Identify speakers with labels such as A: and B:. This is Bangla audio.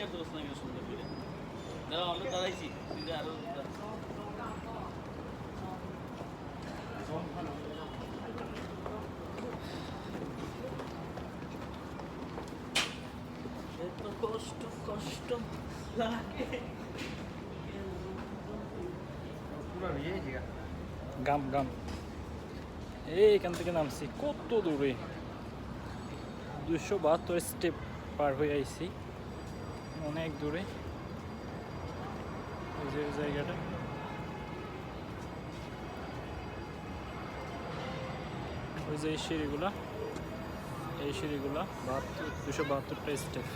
A: পিকচার দোষ না কেন সুন্দর করে দাঁড়াও আমরা দাঁড়াইছি তুই যে আরো এত কষ্ট কষ্ট লাগে
B: গাম গাম এইখান থেকে নামছি কত দূরে 272 স্টেপ পার হয়ে আইছি অনেক দূরে এই যে জায়গাটা ওই যে এই সিঁড়িগুলা 272টা স্টেপ